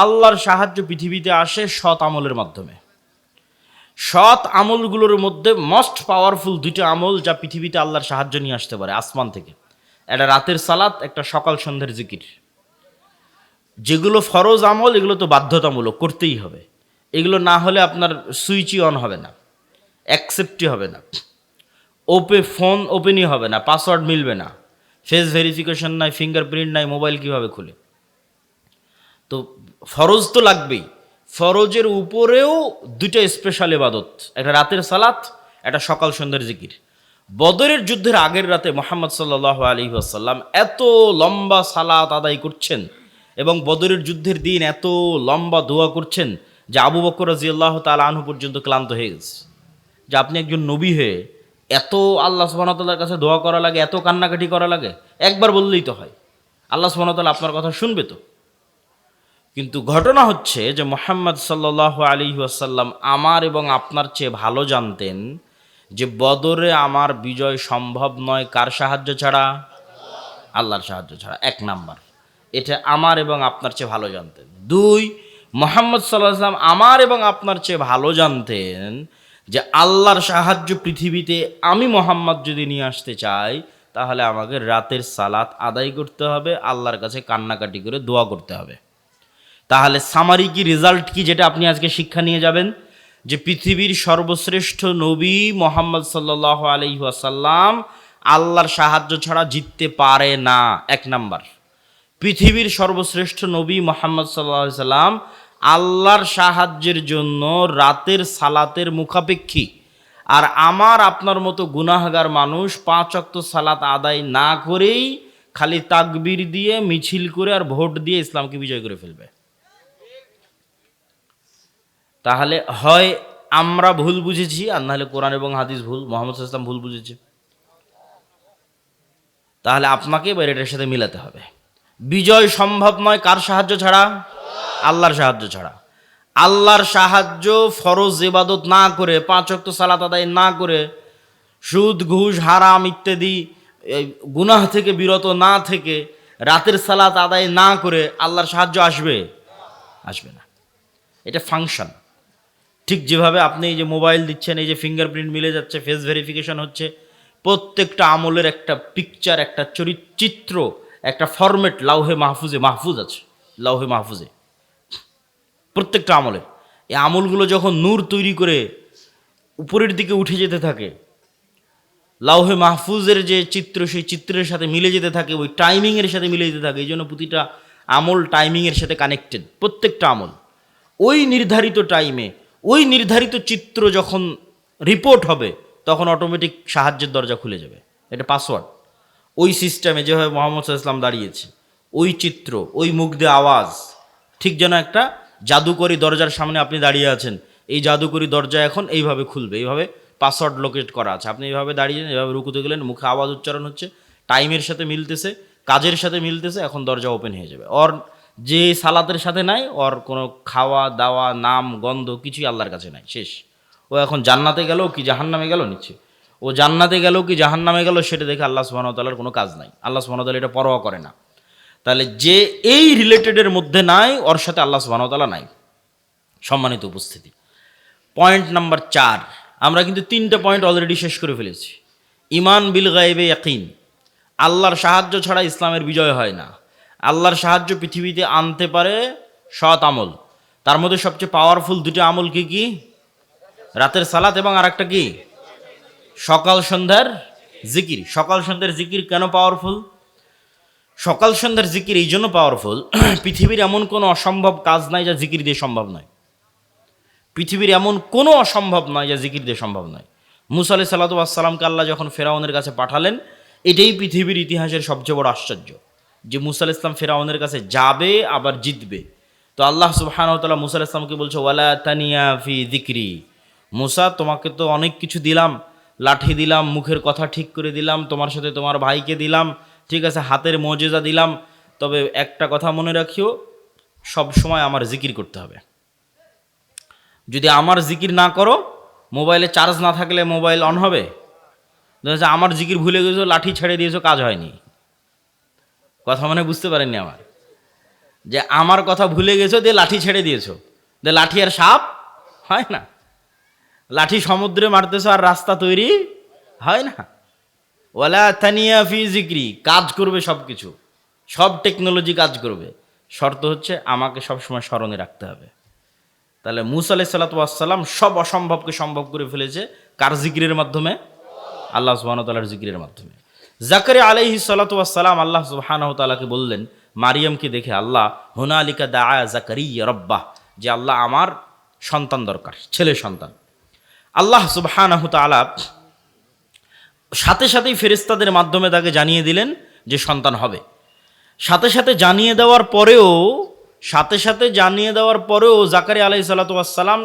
আল্লাহর সাহায্য পৃথিবীতে আসে সৎ আমলের মাধ্যমে। সৎ আমলগুলোর মধ্যে মোস্ট পাওয়ারফুল দুইটা আমল যা পৃথিবীতে আল্লাহর সাহায্য নিয়ে আসতে পারে আসমান থেকে, একটা রাতের সালাত, একটা সকাল সন্ধ্যের জিকির। যেগুলো ফরজ আমল এগুলো তো বাধ্যতামূলক, করতেই হবে। এগুলো না হলে আপনার সুইচই অন হবে না, অ্যাকসেপ্টই হবে না, ফোন ওপেনই হবে না, পাসওয়ার্ড মিলবে না, ফেস ভেরিফিকেশন নাই, ফিঙ্গারপ্রিন্ট নাই, মোবাইল কিভাবে খুলে? তো ফরজ তো লাগবেই। ফরজের উপরেও দুইটা স্পেশাল ইবাদত, একটা রাতের সালাত, একটা সকাল সন্ধ্যার জিকির। বদরের যুদ্ধের আগের রাতে মুহাম্মদ সাল্লাল্লাহু আলাইহি ওয়াসাল্লাম এত লম্বা সালাত আদায় করছেন এবং বদরের যুদ্ধের দিন এত লম্বা দোয়া করছেন যে আবু বকর রাদিয়াল্লাহু তাআলা আনহু পর্যন্ত ক্লান্ত হয়ে গেছে। যে আপনি একজন নবী হয়ে এত আল্লাহ সুবহানাহু ওয়া তাআলার কাছে দোয়া করা লাগে, এত কান্নাকাটি করা লাগে? একবার বললেই তো হয়, আল্লাহ সুবহানাহু ওয়া তাআলা আপনার কথা শুনবে তো। কিন্তু ঘটনা হচ্ছে যে মুহাম্মদ সাল্লাল্লাহু আলাইহি ওয়াসাল্লাম আমার এবং আপনার চেয়ে ভালো জানতেন যে বদরে আমার বিজয় সম্ভব নয় কার সাহায্য ছাড়া? আল্লাহর সাহায্য ছাড়া। এক নাম্বার, এটা আমার এবং আপনার চেয়ে ভালো জানতেন। দুই, মুহাম্মদ সাল্লাল্লাহু আলাইহি ওয়াসাল্লাম আমার এবং আপনার চেয়ে ভালো জানতেন যে আল্লাহর সাহায্য পৃথিবীতে আমি মুহাম্মদ যদি নিয়ে আসতে চাই তাহলে আমাকে রাতের সালাত আদায় করতে হবে, আল্লাহর কাছে কান্নাকাটি করে দোয়া করতে হবে। তাহলে সামারি কি, রেজাল্ট কি, যেটা আপনি আজকে শিক্ষা নিয়ে যাবেন? যে পৃথিবীর সর্বশ্রেষ্ঠ নবী মুহাম্মদ সাল্লাল্লাহু আলাইহি ওয়াসাল্লাম আল্লাহর সাহায্য ছাড়া জিততে পারে না। এক নাম্বার, পৃথিবীর সর্বশ্রেষ্ঠ নবী মুহাম্মদ সাল্লাল্লাহু আলাইহি ওয়াসাল্লাম আল্লাহর সাহায্যের জন্য রাতের সালাতের মুখাপেক্ষী। আর আমার আপনার মতো গুনাহগার মানুষ 5 ওয়াক্ত সালাত আদায় না করেই খালি তাকবীর দিয়ে, মিছিল করে আর ভোট দিয়ে ইসলামকে বিজয় করে ফেলবে। তাহলে হয় আমরা ভুল বুঝেছি, আর নাহলে কোরআন এবং হাদিস ভুল, মুহাম্মদ সাল্লাল্লাহু আলাইহি ওয়াসাল্লাম ভুল বুঝেছে। তাহলে আপনাকে এবার এটার সাথে মিলাতে হবে। বিজয় সম্ভব নয় কার সাহায্য ছাড়া? আল্লাহর সাহায্য ছাড়া। আল্লাহর সাহায্য ফরজ ইবাদত না করে, 5 ওয়াক্ত সালাত আদায় না করে, সুদ ঘুষ হারাম ইত্যাদি গুনাহ থেকে বিরত না থেকে, রাতের সালাত আদায় না করে আল্লাহর সাহায্য আসবে? আসবে না। এটা ফাংশন। ঠিক যেভাবে আপনি এই যে মোবাইল দিচ্ছেন, এই যে ফিঙ্গারপ্রিন্ট মিলে যাচ্ছে, ফেস ভেরিফিকেশন হচ্ছে, প্রত্যেকটা আমলের একটা পিকচার, একটা চিত্র, একটা ফরম্যাট লাউহে মাহফুজ আছে, লাউহে মাহফুজে প্রত্যেকটা আমলের। এই আমলগুলো যখন নূর তৈরি করে উপরের দিকে উঠে যেতে থাকে, লাউহে মাহফুজের যে চিত্র সেই চিত্রের সাথে মিলে যেতে থাকে, ওই টাইমিংয়ের সাথে মিলে যেতে থাকে। এই জন্য প্রতিটা আমল টাইমিংয়ের সাথে কানেক্টেড। প্রত্যেকটা আমল ওই নির্ধারিত টাইমে, ওই নির্ধারিত চিত্র যখন রিপোর্ট হবে তখন অটোমেটিক সাহায্যের দরজা খুলে যাবে। এটা পাসওয়ার্ড। ওই সিস্টেমে যেভাবে মুহাম্মদ সাল্লাল্লাহু আলাইহি ওয়াসাল্লাম দাঁড়িয়েছে, ওই চিত্র, ওই মুখ দিয়ে আওয়াজ, ঠিক যেন একটা জাদুকরি দরজার সামনে আপনি দাঁড়িয়ে আছেন। এই জাদুকরি দরজা এখন এইভাবে খুলবে, এইভাবে পাসওয়ার্ড লোকেট করা আছে। আপনি এইভাবে দাঁড়িয়েছেন, এইভাবে রুকুতে গেলেন, মুখে আওয়াজ উচ্চারণ হচ্ছে, টাইমের সাথে মিলতেছে, কাজের সাথে মিলতেছে, এখন দরজা ওপেন হয়ে যাবে। ওর যে সালাতের সাথে নাই, ওর কোনো খাওয়া দাওয়া, নাম গন্ধ কিছুই আল্লাহর কাছে নাই, শেষ। ও এখন জান্নাতে গেল কি জাহান্নামে গেল নিচ্ছে, ও জান্নাতে গেল কি জাহান্নামে গেল সেটা দেখে আল্লাহ সুবহানাহু ওয়া তাআলার কোনো কাজ নাই। আল্লাহ সুবহানাহু ওয়া তাআলা এটা পরোয়া করে না। তাহলে যে এই রিলেটেডের মধ্যে নাই, ওর সাথে আল্লাহ সুবহানাহু ওয়া তাআলা নাই। সম্মানিত উপস্থিতি, পয়েন্ট নাম্বার 4, আমরা কিন্তু 3টা পয়েন্ট অলরেডি শেষ করে ফেলেছি। ঈমান বিল গায়বে ইয়াকিন, আল্লাহর সাহায্য ছাড়া ইসলামের বিজয় হয় না। আল্লাহর সাহায্য পৃথিবীতে আনতে পারে সৎ আমল। তার মধ্যে সবচেয়ে পাওয়ারফুল 2টা আমল কি কি? রাতের সালাত এবং আরেকটা কি? সকাল সন্ধ্যার জিকির। সকাল সন্ধ্যার জিকির কেন পাওয়ারফুল? সকাল সন্ধ্যার জিকির এই জন্য পাওয়ারফুল, পৃথিবীর এমন কোনো অসম্ভব কাজ নাই যা জিকির দিয়ে সম্ভব নয়। পৃথিবীর এমন কোনো অসম্ভব নয় যা জিকির দিয়ে সম্ভব নয়। মুসা আলাইহিস সালাতু ওয়াস সালামকে আল্লাহ যখন ফেরাউনের কাছে পাঠালেন, এটাই পৃথিবীর ইতিহাসের সবচেয়ে বড় আশ্চর্য যে মুসা আলাইহিস সালাম ফেরাউনের কাছে যাবে আবার জিতবে। তো আল্লাহ সুবহানাহু ওয়া তাআলা মুসা আলাইহিস সালামকে বলছে, ওয়ালা তানিয়া ফি যিকরি, মুসা তোমাকে তো অনেক কিছু দিলাম, লাঠি দিলাম, মুখের কথা ঠিক করে দিলাম, তোমার সাথে তোমার ভাইকে দিলাম, ঠিক আছে, হাতের মোজেজা দিলাম, তবে একটা কথা মনে রাখিও, সব সময় আমার জিকির করতে হবে। যদি আমার জিকির না করো, মোবাইলে চার্জ না থাকলে মোবাইল অন হবে? আমার জিকির ভুলে গেছো, লাঠি ছেড়ে দিয়েছো, কাজ হয়নি। কথা মানে বুঝতে পারেননি আমার? যে আমার কথা ভুলে গেছো দিয়ে লাঠি ছেড়ে দিয়েছো, যে লাঠি আর সাপ হয় না, লাঠি সমুদ্রে মারতেছো আর রাস্তা তৈরি হয় না। ওয়ালা তানিয়া ফি জিক্রি, কাজ করবে সব কিছু, সব টেকনোলজি কাজ করবে, শর্ত হচ্ছে আমাকে সবসময় স্মরণে রাখতে হবে। তাহলে মুসা আলাইহিস সালাতু ওয়াস সালাম সব অসম্ভবকে সম্ভব করে ফেলেছে কার জিকিরের মাধ্যমে? আল্লাহ সুবহানাহু ওয়া তাআলার জিকিরের মাধ্যমে। জাকারিয়া আলাইহিস সালাতু ওয়াস সালাম আল্লাহ সুবহানাহু ওয়া তাআলাকে বললেন, মারিয়ামকে দেখে আল্লাহ, হুনালিকা দাআ জাকারিয়া রাব্বাহ, যে আল্লাহ আমার সন্তান দরকার, ছেলে সন্তান। আল্লাহ সুবহানাহু ওয়া তাআলা সাথে সাথেই ফেরেশতাদের মাধ্যমে তাকে জানিয়ে দিলেন যে সন্তান হবে। সাথে সাথে জানিয়ে দেওয়ার পরেও জাকারিয়া আলাইহিস সালাতু ওয়াস সালাম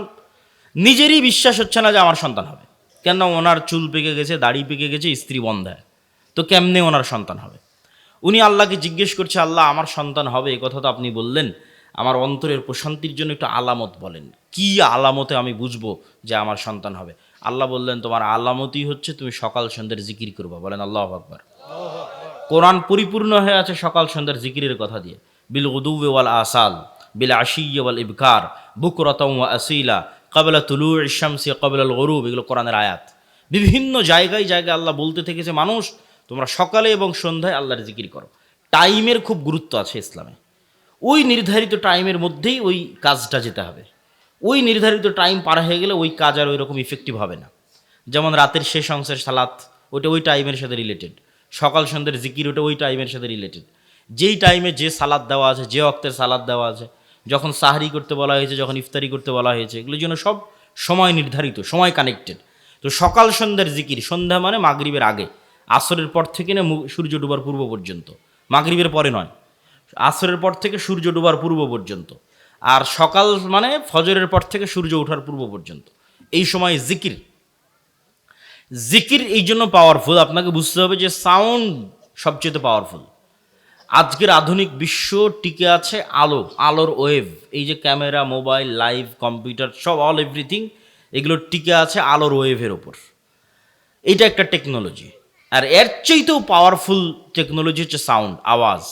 নিজেরই বিশ্বাস হচ্ছে না যে আমার সন্তান হবে। কেন? ওনার চুল পেকে গেছে, দাড়ি পেকে গেছে, স্ত্রী বন্ধায়, তো কেমনে ওনার সন্তান হবে? উনি আল্লাহকে জিজ্ঞেস করছে, আল্লাহ আমার সন্তান হবে এই কথা তো আপনি বললেন, আমার অন্তরের প্রশান্তির জন্য একটু আলামত বলেন, কি আলামতে আমি বুঝবো যে আমার সন্তান হবে? আল্লাহ বললেন, তোমার আলামতই হচ্ছে তুমি সকাল সন্ধ্যার জিকির করবা। বলেন আল্লাহু আকবার। কোরআন পরিপূর্ণ হয়ে আছে সকাল সন্ধ্যার জিকিরের কথা দিয়ে। বিল গুদুওয়ি ওয়াল আসাল, বিল আশিয়্যি ওয়াল ইবকার, বুকরাতাও ওয়া আসীলা, ক্বাবলা তুলুইশ শামসি ক্বাবলাল গুরুব, এগুলো কোরআনের আয়াত। বিভিন্ন জায়গায় জায়গায় আল্লাহ বলতে থেকেছে, মানুষ তোমরা সকালে এবং সন্ধ্যায় আল্লাহর জিকির করো। টাইমের খুব গুরুত্ব আছে ইসলামে। ওই নির্ধারিত টাইমের মধ্যেই ওই কাজটা যেতে হবে। ওই নির্ধারিত টাইম পার হয়ে গেলে ওই কাজ আর ওই রকম ইফেক্টিভ হবে না। যেমন রাতের শেষ অংশের সালাত, ওটা ওই টাইমের সাথে রিলেটেড। সকাল সন্ধ্যের জিকির, ওটা ওই টাইমের সাথে রিলেটেড। যেই টাইমে যে সালাদ দেওয়া আছে, যে ওয়াক্তের সালাদ দেওয়া আছে, যখন সাহরি করতে বলা হয়েছে, যখন ইফতারি করতে বলা হয়েছে, এগুলোর জন্য সব সময় নির্ধারিত, সময় কানেক্টেড। তো সকাল সন্ধ্যার জিকির, সন্ধ্যা মানে মাগরিবের আগে, আসরের পর থেকে না সূর্য ডুবার পূর্ব পর্যন্ত, মাগরিবের পরে নয়, আসরের পর থেকে সূর্য ডুবার পূর্ব পর্যন্ত। আর সকাল মানে ফজরের পর থেকে সূর্য ওঠার পূর্ব পর্যন্ত, এই সময় জিকির। জিকির এই জন্য পাওয়ারফুল, আপনাকে বুঝতে হবে যে সাউন্ড সবচেয়ে পাওয়ারফুল। আজকের আধুনিক বিশ্ব টিকে আছে আলোর ওয়েভ। এই যে ক্যামেরা, মোবাইল, লাইভ, কম্পিউটার, সব অল এভরিথিং, এগুলো টিকে আছে আলোর ওয়েভের ওপর। এইটা একটা টেকনোলজি। আর এর চাইতেও পাওয়ারফুল টেকনোলজি হচ্ছে সাউন্ড, আওয়াজ।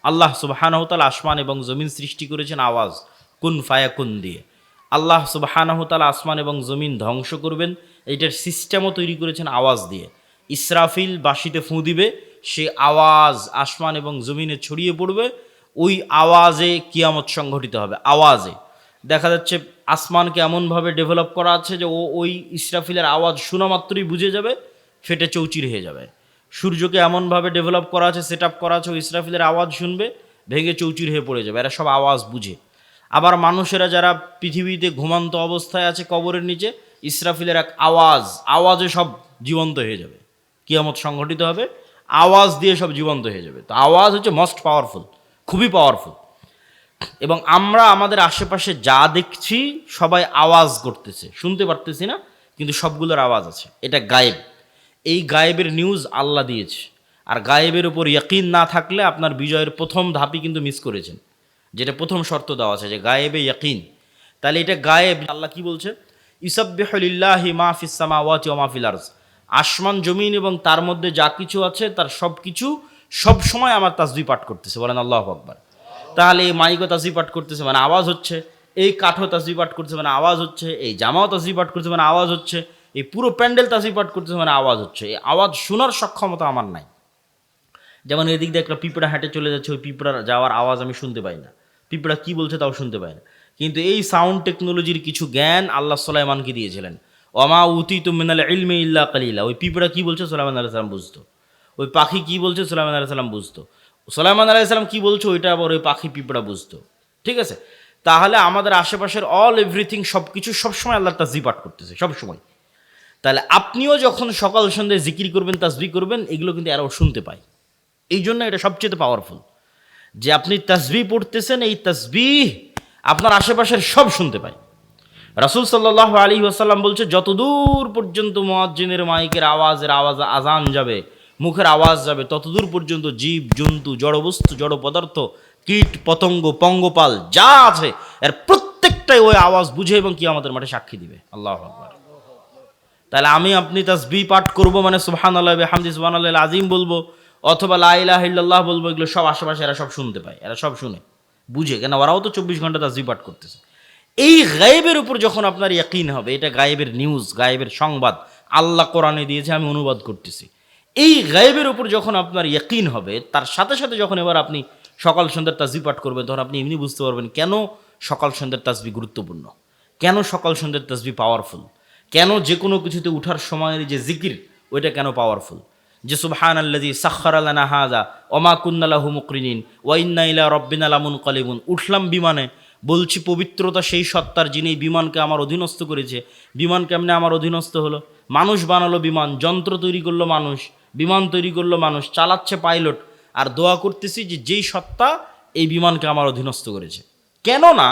আল্লাহ সুবহানাহু ওয়া তাআলা আসমান এবং জমিন সৃষ্টি করেছেন আওয়াজ, কুন ফায়াকুন দিয়ে। আল্লাহ সুবহানাহু ওয়া তাআলা আসমান এবং জমিন ধ্বংস করবেন, এইটার সিস্টেমও তৈরি করেছেন আওয়াজ দিয়ে। ইসরাফিল বাঁশিতে ফুঁ দিবে, সে আওয়াজ আসমান এবং জমিনে ছড়িয়ে পড়বে, ওই আওয়াজে কিয়ামত সংঘটিত হবে। আওয়াজে দেখা যাচ্ছে আসমানকে এমনভাবে ডেভেলপ করা আছে যে ওই ইসরাফিলের আওয়াজ শোনা মাত্রই বুঝে যাবে, ফেটে চৌচির হয়ে যাবে। সূর্যকে এমনভাবে ডেভেলপ করা আছে, সেট আপ করা আছে, ওই ইসরাফিলের আওয়াজ শুনবে, ভেঙে চৌচির হয়ে পড়ে যাবে। এরা সব আওয়াজ বুঝে। আবার মানুষেরা যারা পৃথিবীতে ঘুমান্ত অবস্থায় আছে কবরের নিচে, ইসরাফিলের এক আওয়াজে সব জীবন্ত হয়ে যাবে, কিয়ামত সংঘটিত হবে, আওয়াজ দিয়ে সব জীবন্ত হয়ে যাবে। তো আওয়াজ হচ্ছে মোস্ট পাওয়ারফুল, খুবই পাওয়ারফুল। এবং আমরা আমাদের আশেপাশে যা দেখছি সবাই আওয়াজ করতেছে, শুনতে পারতেছি না, কিন্তু সবগুলোর আওয়াজ আছে। এটা গায়েব। এই গায়েবের নিউজ আল্লাহ দিয়েছে। আর গায়েবের উপর ইয়াকিন না থাকলে আপনার বিজয়ের প্রথম ধাপই কিন্তু মিস করেছেন, যেটা প্রথম শর্ত দেওয়া আছে, যে গায়েবে ইয়াকিন। তাহলে এটা গায়েব। আল্লাহ কি বলছে? ইউসাব্বিহু লিল্লাহি মা ফিস সামাওয়াতি ওয়া মা ফিল আরজ, আসমান জমিন এবং তার মধ্যে যা কিছু আছে তার সব কিছু সব সময় আমার তাসবিহ পাঠ করতেছে। বলেন আল্লাহু আকবার। তাহলে এই মাইকও তাসবিহ পাঠ করতেছে মানে আওয়াজ হচ্ছে, এই কাঠও তাসবিহ পাঠ করতেছে মানে আওয়াজ হচ্ছে, এই জামাও তাসবিহ পাঠ করতেছে মানে আওয়াজ হচ্ছে, এই পুরো প্যান্ডেল তাসবিহ পাঠ করতেছে মানে আওয়াজ হচ্ছে। এই আওয়াজ শোনার সক্ষমতা আমার নাই। যেমন এদিক দিয়ে একটা পিঁপড়া হেঁটে চলে যাচ্ছে, ওই পিঁপড়ার যাওয়ার আওয়াজ আমি শুনতে পাই না, পিঁপড়া কী বলছে তাও শুনতে পাই না। কিন্তু এই সাউন্ড টেকনোলজির কিছু জ্ঞান আল্লাহ সুলাইমানকে দিয়েছিলেন। ওমা উতীতু মিনাল ইলমি ইল্লা কালিলা। ওই পিঁপড়া কী বলছে সুলাইমান আলাইহিস সালাম বুঝতো, ওই পাখি কী বলছে সুলাইমান আলাইহিস সালাম বুঝতো, সুলাইমান আলাইহিস সালাম কী বলছে ওইটা আবার ওই পাখি পিঁপড়া বুঝতো। ঠিক আছে? তাহলে আমাদের আশেপাশের অল এভরিথিং সব কিছু সবসময় আল্লাহর তাসবিহ পাঠ করতেছে সবসময়। তাহলে আপনিও যখন সকাল সন্ধ্যায় জিকির করবেন, তাসবিহ করবেন, এগুলো কিন্তু এরাও শুনতে পায়। এই জন্য এটা সবচেয়ে পাওয়ারফুল, যে আপনি তাসবিহ পড়তেছেন, এই তাসবিহ আপনার আশেপাশের সব শুনতে পায়। রাসূল সাল্লাল্লাহু আলাইহি ওয়াসাল্লাম বলছে, যতদূর পর্যন্ত মুয়াজ্জিনের মাইকের আওয়াজ আজান যাবে, মুখের আওয়াজ যাবে, ততদূর পর্যন্ত জীব জন্তু, জড়বস্তু, জড় পদার্থ, কীট পতঙ্গ, পঙ্গপাল যা আছে এর প্রত্যেকটাই ওই আওয়াজ বুঝে এবং কিয়ামতের মাঠে সাক্ষী দিবে। আল্লাহু আকবার। তাহলে আমি আপনি তাসবিহ পাঠ করব মানে সুবহানাল্লাহি ওয়া বিহামদিহি সুবহানাল্লাহিল আযীম বলবো, অথবা লা ইলাহা ইল্লাল্লাহ বলবো, এগুলো সব আশেপাশে এরা সব শুনতে পায়, এরা সব শুনে। বুঝে, কেন ওরাও তো 24 ঘন্টা তাসবিহ পাঠ করতেছে। এই গায়েবের উপর যখন আপনার ইয়াকিন হবে, এটা গায়েবের নিউজ, গায়েবের সংবাদ, আল্লাহ কোরআনে দিয়েছে, আমি অনুবাদ করতেছি, এই গায়েবের উপর যখন আপনার ইয়াকিন হবে, তার সাথে সাথে যখন এবার আপনি সকাল সন্ধ্যার তাসবিহ পাঠ করবেন, তখন আপনি এমনি বুঝতে পারবেন কেন সকাল সন্ধ্যার তাসবিহ গুরুত্বপূর্ণ, কেন সকাল সন্ধ্যার তাসবিহ পাওয়ারফুল, কেন যে কোনো কিছুতে উঠার সময়ের যে জিকির ওইটা কেন পাওয়ারফুল। যে সুবহানাল্লাযী সাখখারা লানা হাযা ওয়া মা কুন্না লাহু মুকরিনিন ওয়া ইন্না ইলা রাব্বিনা লামুনকালিবুন। উঠলাম বিমানে, বলছি পবিত্রতা সেই সত্তার যিনি এই বিমানকে আমার অধীনস্থ করেছে। বিমান কেমনে আমার অধীনস্থ হলো? মানুষ বানালো বিমান, যন্ত্র তৈরি করলো মানুষ, বিমান তৈরি করলো মানুষ, চালাচ্ছে পাইলট, আর দোয়া করতেছি যে যেই সত্তা এই বিমানকে আমার অধীনস্থ করেছে। কেননা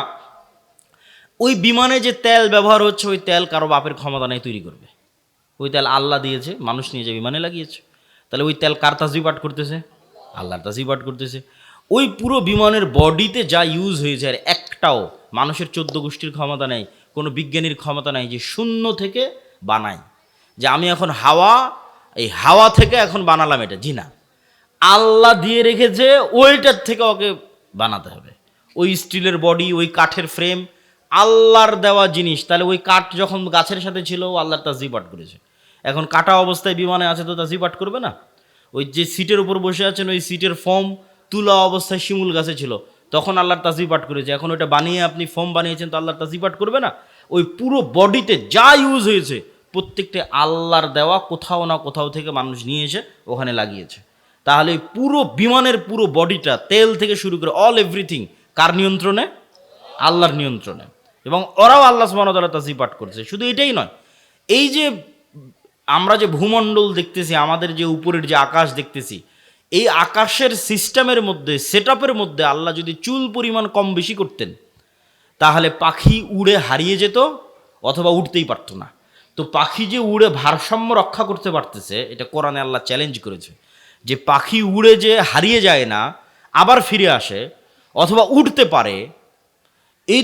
ওই বিমানে যে তেল ব্যবহার হচ্ছে, ওই তেল কারো বাপের ক্ষমতা নেই তৈরি করবে। ওই তেল আল্লাহ দিয়েছে, মানুষ নিয়ে যে বিমানে লাগিয়েছে। তাহলে ওই তেল কার তাসবিহ পাঠ করতেছে? আল্লাহর তাসবিহ পাঠ করতেছে। ওই পুরো বিমানের বডিতে যা ইউজ হয়েছে, আর একটাও মানুষের 14 গোষ্ঠীর ক্ষমতা নেই, কোনো বিজ্ঞানীর ক্ষমতা নেই যে শূন্য থেকে বানায়, যে আমি এখন হাওয়া, এই হাওয়া থেকে এখন বানালাম এটা, জি না, আল্লাহ দিয়ে রেখেছে, ওইটার থেকে ওকে বানাতে হবে। ওই স্টিলের বডি, ওই কাঠের ফ্রেম, আল্লাহর দেওয়া জিনিস। তাহলে ওই কাঠ যখন গাছের সাথে ছিল, ও আল্লাহর তাসবিহ পাঠ করেছে। এখন কাটা অবস্থায় বিমানে আছে, তো তাসবিহ পাঠ করবে না? ওই যে সিটের উপর বসে আছেন, ওই সিটের ফোম তুলা অবস্থায় শিমুল গাছে ছিল, তখন আল্লাহর তাসবিহ পাঠ করেছে। এখন ওটা বানিয়ে আপনি ফোম বানিয়েছেন, তো আল্লাহর তাসবিহ পাঠ করবে না? ওই পুরো বডিতে যা ইউজ হয়েছে, প্রত্যেকটা আল্লাহর দেওয়া, কোথাও না কোথাও থেকে মানুষ নিয়ে এসে ওখানে লাগিয়েছে। তাহলে পুরো বিমানের পুরো বডিটা, তেল থেকে শুরু করে অল এভরিথিং কার নিয়ন্ত্রণে? আল্লাহর নিয়ন্ত্রণে। এবং ওরাও আল্লাহ সুবহানাহু ওয়া তাআলা তাসবিহ পাঠ করছে। শুধু এটাই নয়, এই যে আমরা যে ভূমণ্ডল দেখতেছি, আমাদের যে উপরের যে আকাশ দেখতেছি, এই আকাশের সিস্টেমের মধ্যে, সেটআপের মধ্যে আল্লাহ যদি চুল পরিমাণ কম বেশি করতেন, তাহলে পাখি উড়ে হারিয়ে যেত অথবা উঠতেই পারত না। তো পাখি যে উড়ে ভারসাম্য রক্ষা করতে পারতেছে, এটা কোরআনে আল্লাহ চ্যালেঞ্জ করেছে, যে পাখি উড়ে যে হারিয়ে যায় না, আবার ফিরে আসে অথবা উঠতে পারে। এই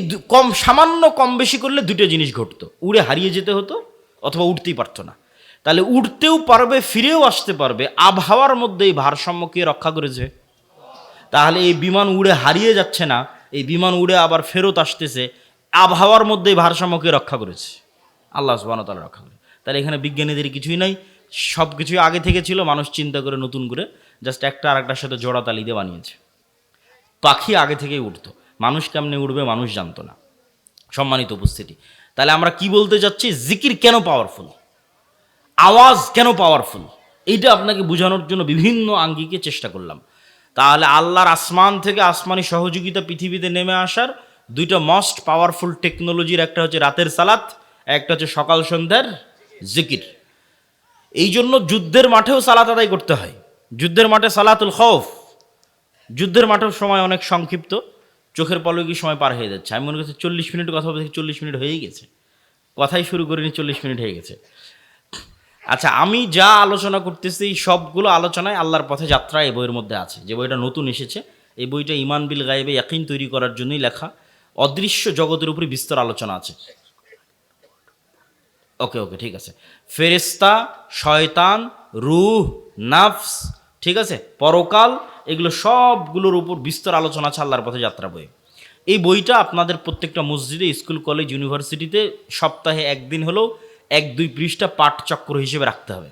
সামান্য কম বেশি করলে দুটো জিনিস ঘটতো, উড়ে হারিয়ে যেতে হতো অথবা উঠতেই পারতো না। তাহলে উঠতেও পারবে, ফিরেও আসতে পারবে, আবহাওয়ার মধ্যে এই ভারসাম্য কে রক্ষা করেছে? তাহলে এই বিমান উড়ে হারিয়ে যাচ্ছে না, এই বিমান উড়ে আবার ফেরত আসতেছে, আবহাওয়ার মধ্যে এই ভারসাম্য কে রক্ষা করেছে? আল্লাহ সুবহানাহু ওয়া তাআলা রক্ষা করে। তাহলে এখানে বিজ্ঞানীদের কিছুই নাই, সব কিছুই আগে থেকে ছিল, মানুষ চিন্তা করে নতুন করে জাস্ট একটা আরেকটার সাথে জোড়া তালি দিয়ে বানিয়েছে। পাখি আগে থেকেই উঠতো, মানুষ কেমনে উঠবে মানুষ জানতো না। সম্মানিত উপস্থিতি, তাহলে আমরা কি বলতে যাচ্ছি? জিকির কেন পাওয়ারফুল, আওয়াজ কেন পাওয়ারফুল, এইটা আপনাকে বোঝানোর জন্য বিভিন্ন আঙ্গিকে চেষ্টা করলাম। তাহলে আল্লাহর আসমান থেকে আসমানি সহযোগিতা পৃথিবীতে নেমে আসার দুইটা মোস্ট পাওয়ারফুল টেকনোলজির, একটা হচ্ছে রাতের সালাত, একটা হচ্ছে সকাল সন্ধ্যার জিকির। এই জন্য যুদ্ধের মাঠেও সালাত আদায় করতে হয়। যুদ্ধের মাঠে সালাতুল খৌফ, যুদ্ধের মাঠেও সময় অনেক সংক্ষিপ্ত, চোখের পলকে সময় পার হয়ে যাচ্ছে। আমি মনে করছি 40 মিনিট কথা বলতে, 40 মিনিট হয়েই গেছে, কথাই শুরু করিনি, 40 মিনিট হয়ে গেছে। আচ্ছা, আমি যা আলোচনা করতেছি সবগুলো আলোচনায় আল্লাহর পথে যাত্রা এই বইয়ের মধ্যে আছে। যে বইটা নতুন এসেছে, এই বইটা ঈমান বিল গায়বে ইয়াকিন তৈরি করার জন্যই লেখা। অদৃশ্য জগতের উপরে বিস্তর আলোচনা আছে। ওকে ওকে, ঠিক আছে। ফেরেশতা, শয়তান, রূহ, নাফস, ঠিক আছে, পরকাল, এগুলো সবগুলোর উপর বিস্তর আলোচনা আছে আল্লাহর পথে যাত্রা বই। এই বইটা আপনাদের প্রত্যেকটা মসজিদে, স্কুল, কলেজ, ইউনিভার্সিটিতে সপ্তাহে একদিন হলেও 1-2 পৃষ্ঠা পাঠচক্র হিসেবে রাখতে হবে।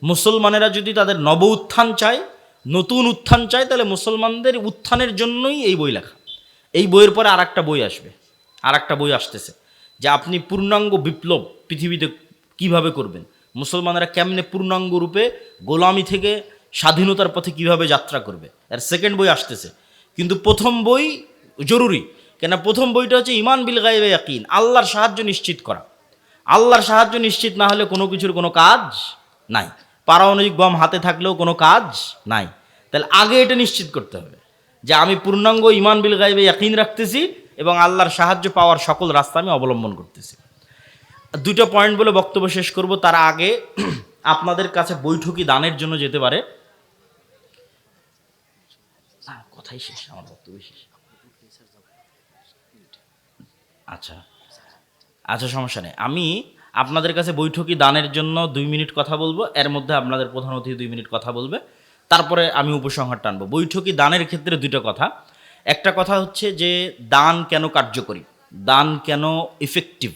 মুসলমানেরা যদি তাদের নব উত্থান চায়, নতুন উত্থান চায়, তাহলে মুসলমানদের উত্থানের জন্যই এই বই লেখা। এই বইয়ের পরে আর একটা বই আসবে, আর একটা বই আসতেছে, যে আপনি পূর্ণাঙ্গ বিপ্লব পৃথিবীতে কিভাবে করবেন, মুসলমানেরা কেমনে পূর্ণাঙ্গ রূপে গোলামি থেকে স্বাধীনতার পথে কিভাবে যাত্রা করবে, এর সেকেন্ড বই আসতেছে। কিন্তু প্রথম বই জরুরি, কেন প্রথম বইটা হচ্ছে ঈমান বিল গায়বে ইয়াকিন, আল্লাহর সাহায্য নিশ্চিত করা। আল্লাহর সাহায্য নিশ্চিত না হলে কোনো কিছুর কোনো কাজ নাই, পারমাণবিক বম হাতে থাকলেও কোনো কাজ নাই। তাহলে আগে এটা নিশ্চিত করতে হবে যে আমি পূর্ণাঙ্গ ঈমান বিল গায়বে ইয়াকিন রাখতেছি এবং আল্লাহর সাহায্য পাওয়ার সকল রাস্তা আমি অবলম্বন করতেছি। দুটো পয়েন্ট বলে বক্তব্য শেষ করব। তার আগে আপনাদের কাছে বৈঠকি দানের জন্য যেতে পারে, কথাই শেষ, আমার বক্তব্য শেষ। আচ্ছা আচ্ছা, সমস্যা নেই। আমি আপনাদের কাছে বৈঠকি দানের জন্য 2 মিনিট কথা বলবো, এর মধ্যে আপনাদের প্রধান অতিথি 2 মিনিট কথা বলবে, তারপরে আমি উপসংহার টানবো। বৈঠকি দানের ক্ষেত্রে দুটো কথা। একটা কথা হচ্ছে যে দান কেন কার্যকরী, দান কেন ইফেক্টিভ,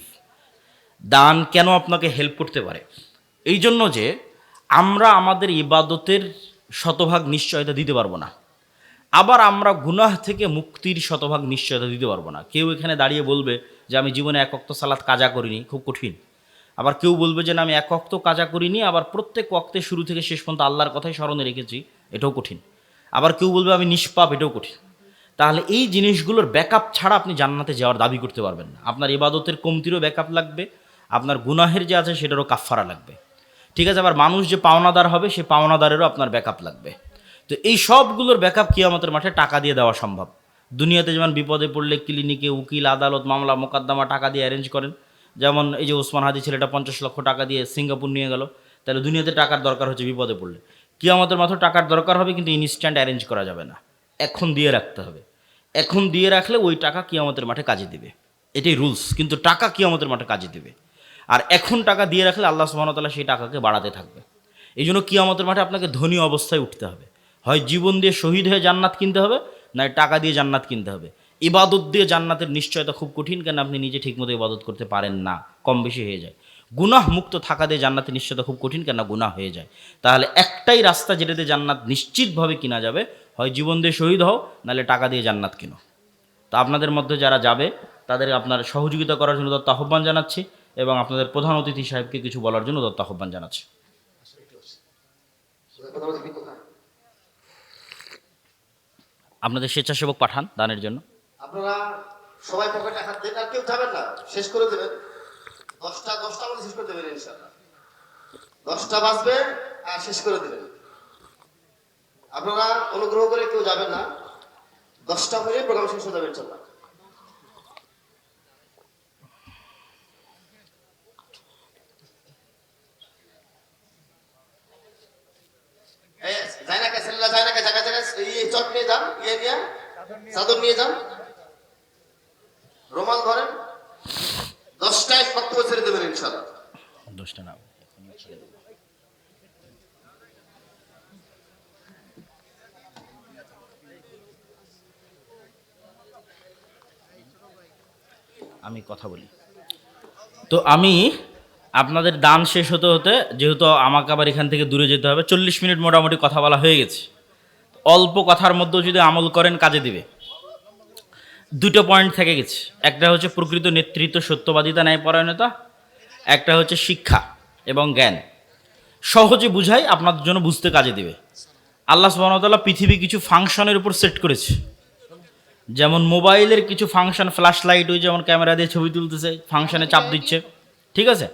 দান কেন আপনাকে হেল্প করতে পারে। এই জন্য যে আমরা আমাদের ইবাদতের শতভাগ নিশ্চয়তা দিতে পারবো না, আবার আমরা গুনাহ থেকে মুক্তির শতভাগ নিশ্চয়তা দিতে পারবো না। কেউ এখানে দাঁড়িয়ে বলবে যে আমি জীবনে এক ওয়াক্ত সালাত কাজা করিনি, খুব কঠিন। আবার কেউ বলবে যে না আমি এক ওয়াক্ত কাজা করিনি, আবার প্রত্যেক ওয়াক্তে শুরু থেকে শেষ পর্যন্ত আল্লাহর কথাই স্মরণে রেখেছি, এটাও কঠিন। আবার কেউ বলবে আমি নিষ্পাপ, এটাও কঠিন। তাহলে এই জিনিসগুলোর ব্যাকআপ ছাড়া আপনি জান্নাতে যাওয়ার দাবি করতে পারবেন না। আপনার ইবাদতের কমতিরও ব্যাকআপ লাগবে, আপনার গুনাহের যে আছে সেটারও কাফফারা লাগবে, ঠিক আছে। আবার মানুষ যে পাওনাদার হবে সে পাওনাদারেরও আপনার ব্যাকআপ লাগবে। তো এই সবগুলোর ব্যাকআপ কিয়ামতের মাঠে টাকা দিয়ে দেওয়া সম্ভব। দুনিয়াতে যেমন বিপদে পড়লে ক্লিনিকে উকিল, আদালত, মামলা মোকদ্দমা টাকা দিয়ে অ্যারেঞ্জ করেন, যেমন এই যে ওসমান হাদি ছেলেটা 50 লক্ষ টাকা দিয়ে সিঙ্গাপুর নিয়ে গেল, তাহলে দুনিয়াতে টাকার দরকার হচ্ছে বিপদে পড়লে। কিয়ামতের মাঠে টাকার দরকার হবে, কিন্তু ইনস্ট্যান্ট অ্যারেঞ্জ করা যাবে না, এখন দিয়ে রাখতে হবে। এখন দিয়ে রাখলে ওই টাকা কিয়ামতের মাঠে কাজে দিবে, এটাই রুলস। কিন্তু টাকা কিয়ামতের মাঠে কাজে দিবে, আর এখন টাকা দিয়ে রাখলে আল্লাহ সুবহানাহু ওয়া তাআলা সেই টাকাকে বাড়াতে থাকবে। এই জন্য কিয়ামতের মাঠে আপনাকে ধনী অবস্থায় উঠতে হবে, হয় জীবন দিয়ে শহীদ হয়ে জান্নাত কিনতে হবে, নয় টাকা দিয়ে জান্নাত কিনতে হবে। ইবাদত দিয়ে জান্নাতের নিশ্চয়তা খুব কঠিন, কেন আপনি নিজে ঠিকমতো ইবাদত করতে পারেন না, কম বেশি হয়ে যায়। গুনাহ মুক্ত থাকা দিয়ে জান্নাতের নিশ্চয়তা খুব কঠিন, কেন গুনাহ হয়ে যায়। তাহলে একটাই রাস্তা যেটাতে জান্নাত নিশ্চিতভাবে কিনা যাবে, হয় জীবন দিয়ে শহীদ হও, নাহলে টাকা দিয়ে জান্নাত কিনো। তো আপনাদের মধ্যে যারা যাবে তাদের আপনার সহযোগিতা করার জন্য দত্ত আহ্বান জানাচ্ছি, এবং আপনাদের প্রধান অতিথি সাহেবকে কিছু বলার জন্য দত্ত আহ্বান জানাচ্ছি। আপনাদের স্বেচ্ছাসেবক পাঠান দানের জন্য। আপনারা সবাই পকেটে হাত দেন, আর কেউ যাবেন না, শেষ করে দেবেন। 10টা মধ্যে শেষ করে দেবেন ইনশাআল্লাহ। 10টা বাজবে আর শেষ করে দেবেন। আপনারা অনুগ্রহ করে কেউ যাবেন না, 10টা হলে প্রোগ্রাম শেষ হয়ে যাবে ইনশাআল্লাহ। চট নিয়ে যান, চাদর নিয়ে যান, রুমাল ধরেন। 10টায় শক্ত ছেড়ে দেবেন ইনশাআল্লাহ। 10টা না, আমি কথা বলি। তো আমি আপনাদের দান শেষ হতে হতে, যেহেতু আমাকে আবার এখান থেকে দূরে যেতে হবে, 40 মিনিট মোটামুটি কথা বলা হয়ে গেছে। অল্প কথার মধ্যেও যদি আমল করেন কাজে দিবে। দুটো পয়েন্ট থেকে গেছে, একটা হচ্ছে প্রকৃত নেতৃত্ব, সত্যবাদিতা, ন্যায়পরায়ণতা, একটা হচ্ছে শিক্ষা এবং জ্ঞান। সহজে বুঝাই, আপনাদের জন্য বুঝতে কাজে দিবে। আল্লাহ সুবহানাহু ওয়া তাআলা পৃথিবী কিছু ফাংশনের উপর সেট করেছে, যেমন মোবাইলের কিছু ফাংশন, ফ্ল্যাশ লাইট, ওই যেমন ক্যামেরা দিয়ে ছবি তুলতেছে, ফাংশনে চাপ দিচ্ছে, ঠিক আছে।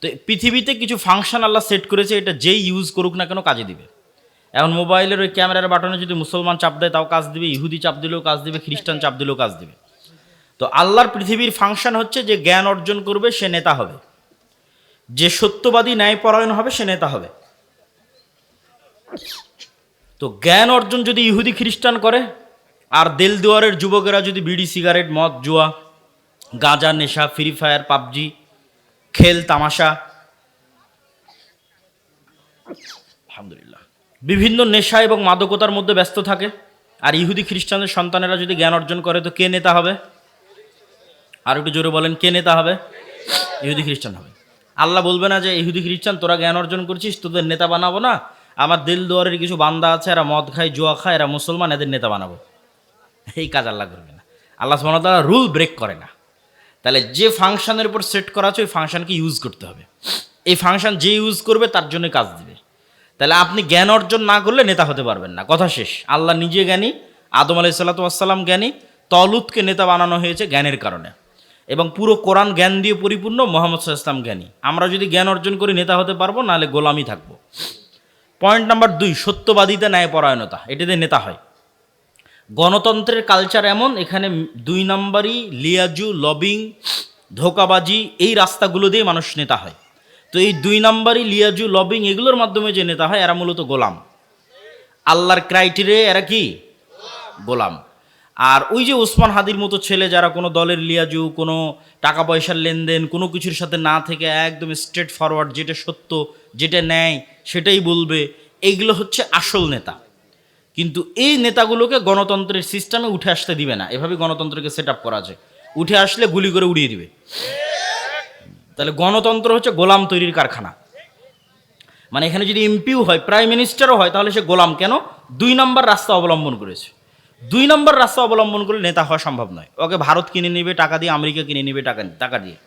তো পৃথিবীতে কিছু ফাংশন আল্লাহ সেট করেছে, এটা যেই ইউজ করুক না কেন কাজে দিবে। এখন মোবাইলের ওই ক্যামেরার বাটনে যদি মুসলমান চাপ দেয় তাও কাজ দিবে, ইহুদি চাপ দিলেও কাজ দিবে, খ্রিস্টান চাপ দিলেও কাজ দিবে। তো আল্লাহর পৃথিবীর ফাংশন হচ্ছে যে জ্ঞান অর্জন করবে সে নেতা হবে, যে সত্যবাদী ন্যায়পরায়ণ হবে সে নেতা হবে। তো জ্ঞান অর্জন যদি ইহুদি খ্রিস্টান করে, আর দেল দুয়ারের যুবকেরা যদি বিড়ি, সিগারেট, মদ, জুয়া, গাঁজা, নেশা, ফ্রি ফায়ার, পাবজি, খেল তামাশা, আলহামদুলিল্লাহ, বিভিন্ন নেশা এবং মাদকতার মধ্যে ব্যস্ত থাকে, আর ইহুদি খ্রিস্টানদের সন্তানেরা যদি জ্ঞান অর্জন করে, তো কে নেতা হবে? আর একটু জোরে বলেন, কে নেতা হবে? ইহুদি খ্রিস্টান হবে। আল্লাহ বলবে না যে ইহুদি খ্রিস্টান তোরা জ্ঞান অর্জন করছিস, তোদের নেতা বানাবো না, আমার দিল দুয়ারের কিছু বান্দা আছে, এরা মদ খায়, জুয়া খায়, এরা মুসলমান, এদের নেতা বানাবো। এই কাজ আল্লাহ করবে না। আল্লাহ সুবহানাহু ওয়া তাআলা রুল ব্রেক করে না। তাহলে যে ফাংশনের উপর সেট করা আছে ওই ফাংশনকে ইউজ করতে হবে। এই ফাংশন যে ইউজ করবে তার জন্য কাজ দিবে। তাহলে আপনি জ্ঞান অর্জন না করলে নেতা হতে পারবেন না, কথা শেষ। আল্লাহ নিজে জ্ঞানী, আদম আলাইহিস সালাতু ওয়াস সালাম জ্ঞানী, তলুতকে নেতা বানানো হয়েছে জ্ঞানের কারণে, এবং পুরো কোরআন জ্ঞান দিয়ে পরিপূর্ণ, মুহাম্মদ সাল্লাল্লাহু আলাইহি ওয়াসাল্লাম জ্ঞানী। আমরা যদি জ্ঞান অর্জন করি নেতা হতে পারবো, নাহলে গোলামি থাকবো। পয়েন্ট নাম্বার 2, সত্যবাদিতা, ন্যায়পরায়ণতা, এটাতে নেতা হয়। গণতন্ত্রের কালচার এমন, এখানে 2 নম্বরই লিয়াজু, লবিং, ধোকাবাজি, এই রাস্তাগুলো দিয়ে মানুষ নেতা হয়। তো এই 2 নম্বরই লিয়াজু, লবিং, এগুলোর মাধ্যমে যে নেতা হয় এরা মূলত গোলাম। আল্লাহর ক্রাইটেরিয়া এরা কি? গোলাম। আর ওই যে ওসমান হাদির মতো ছেলে যারা কোনো দলের লিয়াজু, কোনো টাকা পয়সার লেনদেন, কোনো কিছুর সাথে না থেকে একদম স্ট্রেট ফরওয়ার্ড, যেটা সত্য, যেটা ন্যায় সেটাই বলবে, এইগুলো হচ্ছে আসল নেতা। কিন্তু এই নেতাগুলোকে গণতন্ত্রের সিস্টেমে উঠে আসতে দিবে না। এভাবে গণতন্ত্রকে সেট আপ করা আছে, উঠে আসলে গুলি করে উড়িয়ে দিবে। তাহলে গণতন্ত্র হচ্ছে গোলাম তৈরির কারখানা। মানে এখানে যদি এমপিও হয়, প্রাইম মিনিস্টারও হয়, তাহলে সে গোলাম কেন? 2 নম্বর রাস্তা অবলম্বন করেছে। 2 নম্বর রাস্তা অবলম্বন করলে নেতা হওয়া সম্ভব নয়। ওকে ভারত কিনে নেবে টাকা দিয়ে, আমেরিকা কিনে নেবে টাকা দিয়ে।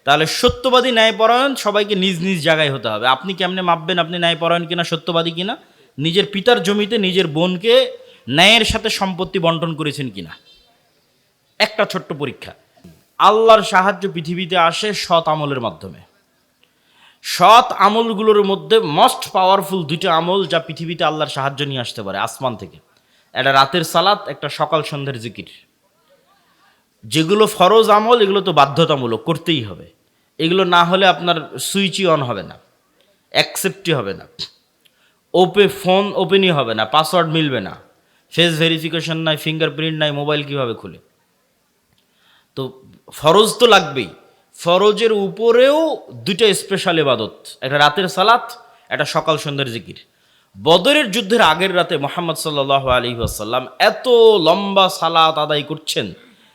তাহলে সত্যবাদী ন্যায়পরায়ণ সবাইকে নিজ নিজ জায়গায় হতে হবে। আপনি কেমনে মাপবেন আপনি ন্যায়পরায়ণ কিনা, সত্যবাদী কিনা? নিজের পিতার জমিতে নিজের বোনকে ন্যায়ের সাথে সম্পত্তি বন্টন করেছেন কিনা, একটা ছোট্ট পরীক্ষা। আল্লাহর সাহায্য পৃথিবীতে আসে সৎ আমলের মাধ্যমে। সৎ আমলগুলোর মধ্যে মোস্ট পাওয়ারফুল 2টা আমল যা পৃথিবীতে আল্লাহর সাহায্য নিয়ে আসতে পারে আসমান থেকে, একটা রাতের সালাত, একটা সকাল সন্ধ্যার জিকির। যেগুলো ফরজ আমল এগুলো তো বাধ্যতামূলক, করতেই হবে। এগুলো না হলে আপনার সুইচই অন হবে না, অ্যাকসেপ্টই হবে না, ফোন ওপেনই হবে না, পাসওয়ার্ড মিলবে না, ফেস ভেরিফিকেশন নাই, ফিঙ্গারপ্রিন্ট নাই, মোবাইল কিভাবে খুলে? তো ফরজ তো লাগবেই। ফরজের উপরেও 2টা স্পেশাল ইবাদত, একটা রাতের সালাত, একটা সকাল সন্ধ্যার জিকির। বদরের যুদ্ধের আগের রাতে মুহাম্মদ সাল্লাল্লাহু আলাইহি ওয়াসাল্লাম এত লম্বা সালাত আদায় করছেন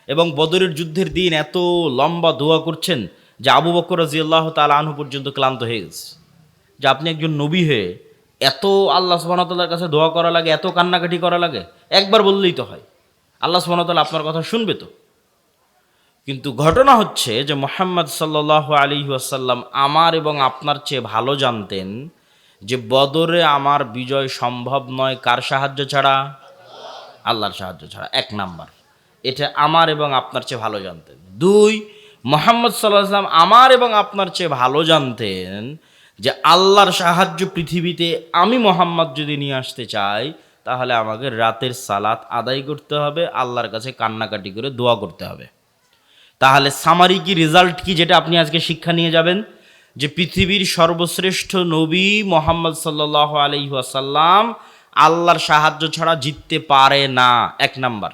এবং বদরের যুদ্ধের দিন এত লম্বা দোয়া করছেন যে আবু বকর রাদিয়াল্লাহু তাআলা আনহু পর্যন্ত ক্লান্ত হয়ে গেছে। যে আপনি একজন নবী হয়ে এত আল্লাহ সুবহানাহু ওয়া তাআলার কাছে দোয়া করা লাগে, এত কান্নাকাটি করা লাগে? একবার বললেই তো হয়, আল্লাহ সুবহানাহু ওয়া তাআলা আপনার কথা শুনবে তো। কিন্তু ঘটনা হচ্ছে যে মুহাম্মদ সাল্লাল্লাহু আলাইহি ওয়াসাল্লাম আমার এবং আপনার চেয়ে ভালো জানতেন যে বদরে আমার বিজয় সম্ভব নয় কার সাহায্য ছাড়া? আল্লাহর সাহায্য ছাড়া। 1 নাম্বার, এটা আমার এবং আপনার চেয়ে ভালো জানতেন। 2, মুহাম্মদ সাল্লাল্লাহু আলাইহি ওয়াসাল্লাম আমার এবং আপনার চেয়ে ভালো জানতেন যে আল্লাহর সাহায্য পৃথিবীতে আমি মুহাম্মদ যদি নিয়ে আসতে চাই তাহলে আমাকে রাতের সালাত আদায় করতে হবে, আল্লাহর কাছে কান্নাকাটি করে দোয়া করতে হবে। তাহলে সামারি কি, রেজাল্ট কি, যেটা আপনি আজকে শিক্ষা নিয়ে যাবেন? যে পৃথিবীর সর্বশ্রেষ্ঠ নবী মুহাম্মদ সাল্লাল্লাহু আলাইহি ওয়াসাল্লাম আল্লাহর সাহায্য ছাড়া জিততে পারে না। 1 নাম্বার,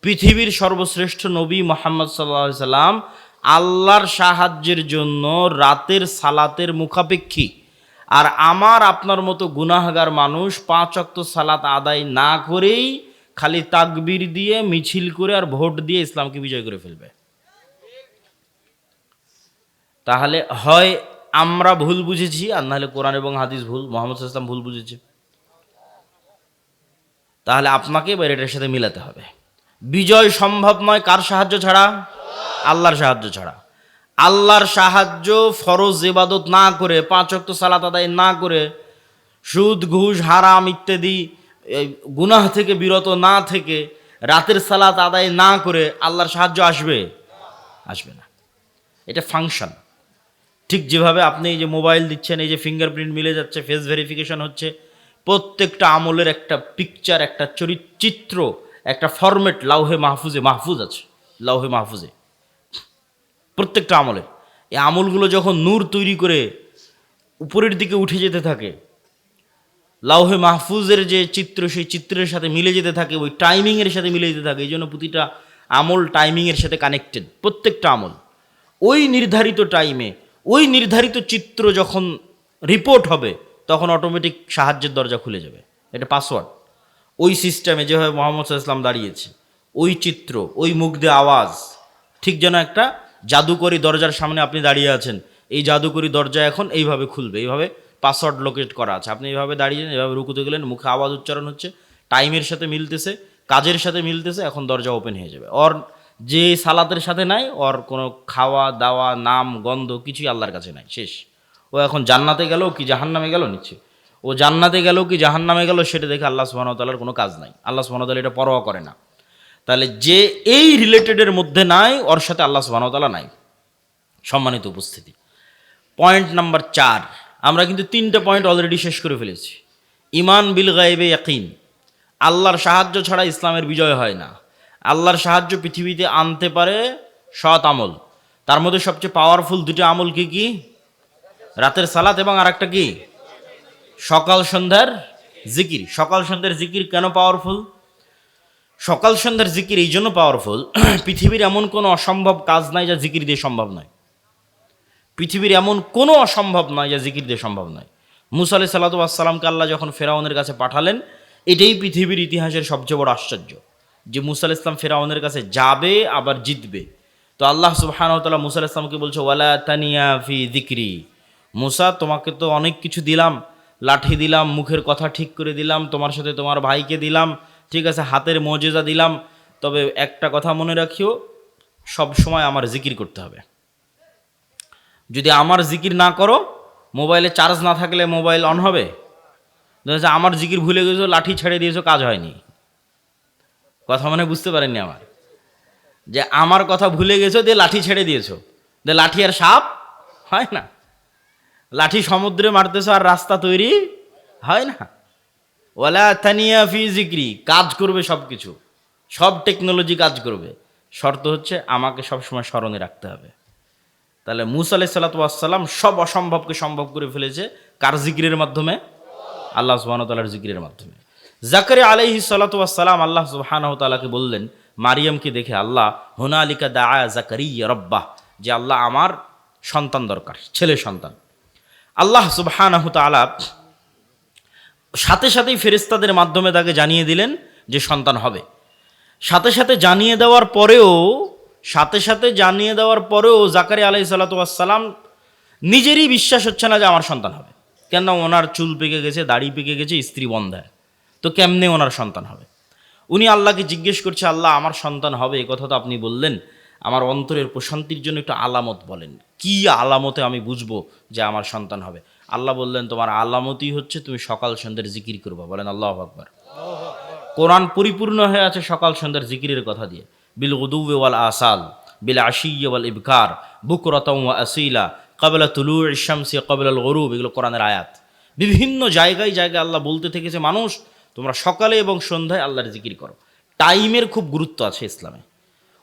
পৃথিবীর সর্বশ্রেষ্ঠ নবী মুহাম্মদ সাল্লাল্লাহু আলাইহি সাল্লাম আল্লাহর সাহায্যের জন্য রাতের সালাতের মুখাপেক্ষী। আর আমার আপনার মতো গুনাহগার মানুষ 5 ওয়াক্ত সালাত আদায় না করেই খালি তাকবীর দিয়ে, মিছিল করে আর ভোট দিয়ে ইসলামকে বিজয় করে ফেলবে। তাহলে হয় আমরা ভুল বুঝেছি, আর নাহলে কোরআন এবং হাদিস ভুল, মুহাম্মদ সাল্লাল্লাহু আলাইহি ওয়াসাল্লাম ভুল বুঝেছে। তাহলে আপনাকে এবার এটার সাথে মিলাতে হবে। বিজয় সম্ভব নয় কার সাহায্য ছাড়া? আল্লাহর সাহায্য ছাড়া। আল্লাহর সাহায্য ফরজ ইবাদত না করে, 5 ওয়াক্ত সালাত আদায় না করে, সুদ ঘুষ হারাম ইত্যাদি গুনাহ থেকে বিরত না থেকে, রাতের সালাত আদায় না করে আল্লাহর সাহায্য আসবে? আসবে না। এটা ফাংশন। ঠিক যেভাবে আপনি এই যে মোবাইল দিচ্ছেন, এই যে ফিঙ্গারপ্রিন্ট মিলে যাচ্ছে, ফেস ভেরিফিকেশন হচ্ছে, প্রত্যেকটা আমলের একটা পিকচার, একটা চিত্র, একটা ফরম্যাট লাউহে মাহফুজে মাহফুজ আছে। লাউহে মাহফুজে প্রত্যেকটা আমলের এই আমলগুলো যখন নূর তৈরি করে উপরের দিকে উঠে যেতে থাকে, লাউহে মাহফুজের যে চিত্র সেই চিত্রের সাথে মিলে যেতে থাকে, ওই টাইমিংয়ের সাথে মিলে যেতে থাকে। এই জন্য প্রতিটা আমল টাইমিংয়ের সাথে কানেক্টেড। প্রত্যেকটা আমল ওই নির্ধারিত টাইমে, ওই নির্ধারিত চিত্র যখন রিপোর্ট হবে তখন অটোমেটিক সাহায্যের দরজা খুলে যাবে। এটা পাসওয়ার্ড। ওই সিস্টেমে যেভাবে মুহাম্মদ সাল্লাল্লাহু আলাইহি ওয়াসাল্লাম দাঁড়িয়েছে, ওই চিত্র, ওই মুখ দিয়ে আওয়াজ, ঠিক যেন একটা জাদুকরি দরজার সামনে আপনি দাঁড়িয়ে আছেন। এই জাদুকরি দরজা এখন এইভাবে খুলবে, এইভাবে পাসওয়ার্ড লোকেট করা আছে। আপনি এইভাবে দাঁড়িয়ে, এভাবে রুকুতে গেলেন, মুখে আওয়াজ উচ্চারণ হচ্ছে, টাইমের সাথে মিলতেছে, কাজের সাথে মিলতেছে, এখন দরজা ওপেন হয়ে যাবে। ওর যে সালাতের সাথে নাই, ওর কোনো খাওয়া দাওয়া, নাম গন্ধ কিছুই আল্লাহর কাছে নাই, শেষ। ও এখন জান্নাতে গেল কি জাহান্নামে গেল নিচ্ছে, ও জান্নাতে গেল কি জাহান্নামে গেল সেটা দেখে আল্লাহ সুবহানাহু ওয়া তাআলার কোনো কাজ নাই। আল্লাহ সুবহানাহু ওয়া তাআলা এটা পরোয়া করে না। তাহলে যে এই রিলেটেডের মধ্যে নাই, ওর সাথে আল্লাহ সুবহানাহু ওয়া তাআলা নাই। সম্মানিত উপস্থিতি, পয়েন্ট নাম্বার 4, আমরা কিন্তু 3টা পয়েন্ট অলরেডি শেষ করে ফেলেছি। ইমান বিল গায়বে ইয়াকিন, আল্লাহর সাহায্য ছাড়া ইসলামের বিজয় হয় না। আল্লাহর সাহায্য পৃথিবীতে আনতে পারে সৎ আমল। তার মধ্যে সবচেয়ে পাওয়ারফুল 2টা আমল কি কি? রাতের সালাত এবং আরেকটা কি? সকাল সন্ধ্যার জিকির। সকাল সন্ধ্যার জিকির কেন পাওয়ারফুল? সকাল সন্ধ্যার জিকির এই জন্য পাওয়ারফুল, পৃথিবীর এমন কোনো অসম্ভব কাজ নাই যা জিকির দিয়ে সম্ভব নয়। পৃথিবীর এমন কোনো অসম্ভব নয় যা জিকির দিয়ে সম্ভব নয়। মুসা আলাইহিস সালাতু ওয়াস সালামকে আল্লাহ যখন ফেরাউনের কাছে পাঠালেন, এটাই পৃথিবীর ইতিহাসের সবচেয়ে বড় আশ্চর্য, যে মুসা আলাইহিস সালাম ফেরাউনের কাছে যাবে আবার জিতবে। তো আল্লাহ সুবহানাহু ওয়া তাআলা মুসা আলাইহিস সালামকে বলছে, ওয়ালা তানিয়া ফি যিকরি, মুসা তোমাকে তো অনেক কিছু দিলাম, লাঠি দিলাম, মুখের কথা ঠিক করে দিলাম, তোমার সাথে তোমার ভাইকে দিলাম, ঠিক আছে, হাতের মোজেজা দিলাম, তবে একটা কথা মনে রাখিও, সব সময় আমার জিকির করতে হবে। যদি আমার জিকির না করো, মোবাইলে চার্জ না থাকলে মোবাইল অন হবে? দেখা আমার জিকির ভুলে গেছো, লাঠি ছেড়ে দিয়েছো, কাজ হয়নি। কথা মানে বুঝতে পারেননি আমার, যে আমার কথা ভুলে গেছো দিয়ে লাঠি ছেড়ে দিয়েছো, যে লাঠি আর সাপ হয় না, লাঠি সমুদ্রে মারতেছো আর রাস্তা তৈরি হয় না। ওয়ালা তানিয়া ফি যিকরি, কাজ করবে সব কিছু, সব টেকনোলজি কাজ করবে, শর্ত হচ্ছে আমাকে সবসময় স্মরণে রাখতে হবে। তাহলে মুসা আলাইহিস সালাতু ওয়াস সালাম সব অসম্ভবকে সম্ভব করে ফেলেছে কার জিকিরের মাধ্যমে? আল্লাহ সুবহানাহু ওয়া তাআলার জিকিরের মাধ্যমে। জাকারিয়া আলাইহিস সালাতু ওয়াস সালাম আল্লাহ সুবহানাহু ওয়া তাআলাকে বললেন, মারিয়ামকে দেখে আল্লাহ, হুনালিকা দাআ জাকারিয়া রাব্বাহ, যে আল্লাহ আমার সন্তান দরকার, ছেলে সন্তান। আল্লাহ সুবহানাহু ওয়া তাআলা সাথে সাথেই ফেরেশতাদের মাধ্যমে তাকে জানিয়ে দিলেন যে সন্তান হবে। সাথে সাথে জানিয়ে দেওয়ার পরেও জাকারিয়া আলাইহিস সালাতু ওয়াস সালাম নিজেরই বিশ্বাস হচ্ছে না যে আমার সন্তান হবে। কেন? ওনার চুল পেকে গেছে, দাড়ি পেকে গেছে, স্ত্রী বন্ধায়, তো কেমনে ওনার সন্তান হবে? উনি আল্লাহকে জিজ্ঞেস করছে, আল্লাহ আমার সন্তান হবে এই কথা তো আপনি বললেন, আমার অন্তরের প্রশান্তির জন্য একটু আলামত বলেন, কি আলামতে আমি বুঝবো যে আমার সন্তান হবে? আল্লাহ বললেন, তোমার আলামতই হচ্ছে তুমি সকাল সন্ধ্যার জিকির করবা। বলেন আল্লাহু আকবার। কোরআন পরিপূর্ণ হয়ে আছে সকাল সন্ধ্যার জিকিরের কথা দিয়ে, বিল গুদুওয়ি ওয়াল আসাল, বিল আশিয়্যি ওয়াল ইবকার, বুকরাতাও ওয়া আসীলা, ক্বাবলা তুলুইশ শামসি ক্বাবলাল গুরুব, এগুলো কোরআনের আয়াত। বিভিন্ন জায়গায় আল্লাহ বলতে থেকেছে, মানুষ তোমরা সকালে এবং সন্ধ্যায় আল্লাহর জিকির করো। টাইমের খুব গুরুত্ব আছে ইসলামে।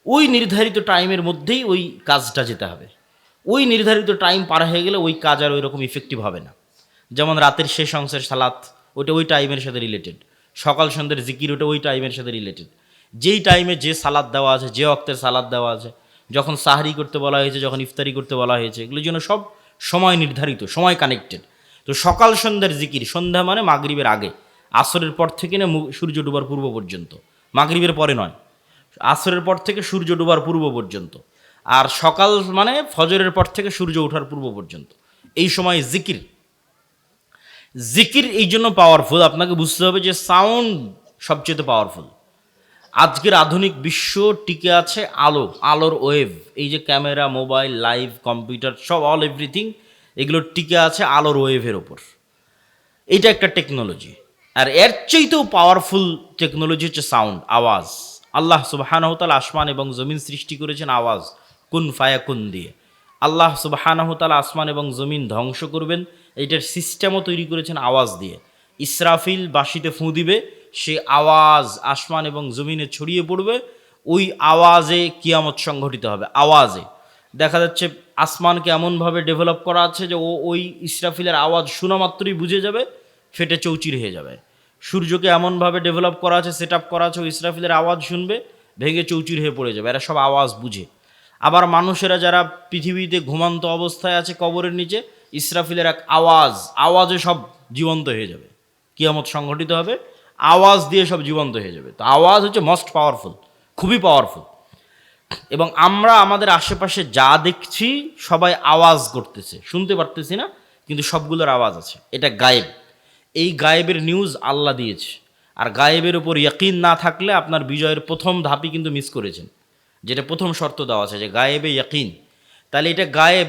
ওই নির্ধারিত টাইমের মধ্যেই ওই কাজটা যেতে হবে। ওই নির্ধারিত টাইম পার হয়ে গেলে ওই কাজ আর ওই রকম ইফেক্টিভ হবে না। যেমন রাতের শেষ অংশের সালাত, ওইটা ওই টাইমের সাথে রিলেটেড। সকাল সন্ধ্যের জিকির, ওটা ওই টাইমের সাথে রিলেটেড। যেই টাইমে যে সালাদ দেওয়া আছে, যে ওয়াক্তের সালাদ দেওয়া আছে, যখন সাহরি করতে বলা হয়েছে, যখন ইফতারি করতে বলা হয়েছে, এগুলোর জন্য সব সময় নির্ধারিত, সময় কানেক্টেড। তো সকাল সন্ধ্যার জিকির, সন্ধ্যা মানে মাগরিবের আগে, আসরের পর থেকে না সূর্য ডুবার পূর্ব পর্যন্ত, মাগরিবের পরে নয়, আসরের পর থেকে সূর্য ডুবার পূর্ব পর্যন্ত। আর সকাল মানে ফজরের পর থেকে সূর্য ওঠার পূর্ব পর্যন্ত, এই সময় জিকির। জিকির এই জন্য পাওয়ারফুল, আপনাকে বুঝতে হবে যে সাউন্ড সবচেয়ে পাওয়ারফুল। আজকের আধুনিক বিশ্ব টিকে আছে আলোর ওয়েভ। এই যে ক্যামেরা, মোবাইল, লাইভ, কম্পিউটার, সব অল এভরিথিং, এগুলো টিকে আছে আলোর ওয়েভের ওপর। এটা একটা টেকনোলজি। আর এর চাইতেও পাওয়ারফুল টেকনোলজি হচ্ছে সাউন্ড, আওয়াজ। আল্লাহ সুবহানাহু ওয়া তাআলা আসমান এবং জমিন সৃষ্টি করেছেন আওয়াজ, কুন ফায়াকুন দিয়ে। আল্লাহ সুবহানাহু ওয়া তাআলা আসমান এবং জমিন ধ্বংস করবেন, এইটার সিস্টেমও তৈরি করেছেন আওয়াজ দিয়ে। ইসরাফিল বাঁশিতে ফুঁ দিবে, সে আওয়াজ আসমান এবং জমিনে ছড়িয়ে পড়বে, ওই আওয়াজে কিয়ামত সংঘটিত হবে। আওয়াজে দেখা যাচ্ছে আসমানকে এমনভাবে ডেভেলপ করা আছে যে ওই ইসরাফিলের আওয়াজ শোনা মাত্রই বুঝে যাবে, ফেটে চৌচির হয়ে যাবে। সূর্যকে এমনভাবে ডেভেলপ করা আছে, সেট আপ করা আছে, ওই ইসরাফিলের আওয়াজ শুনবে, ভেঙে চৌচির হয়ে পড়ে যাবে। এরা সব আওয়াজ বুঝে। আবার মানুষেরা যারা পৃথিবীতে ঘুমান্ত অবস্থায় আছে কবরের নিচে, ইসরাফিলের এক আওয়াজে সব জীবন্ত হয়ে যাবে, কিয়ামত সংঘটিত হবে, আওয়াজ দিয়ে সব জীবন্ত হয়ে যাবে। তো আওয়াজ হচ্ছে মোস্ট পাওয়ারফুল, খুবই পাওয়ারফুল। এবং আমরা আমাদের আশেপাশে যা দেখছি সবাই আওয়াজ করতেছে, শুনতে পারতেছি না, কিন্তু সবগুলোর আওয়াজ আছে। এটা গায়েব। এই গায়েবের নিউজ আল্লাহ দিয়েছে। আর গায়েবের উপর ইয়াকিন না থাকলে আপনার বিজয়ের প্রথম ধাপই কিন্তু মিস করেছেন, যেটা প্রথম শর্ত দেওয়া আছে, যে গায়েবে ইয়াকিন। তাহলে এটা গায়েব,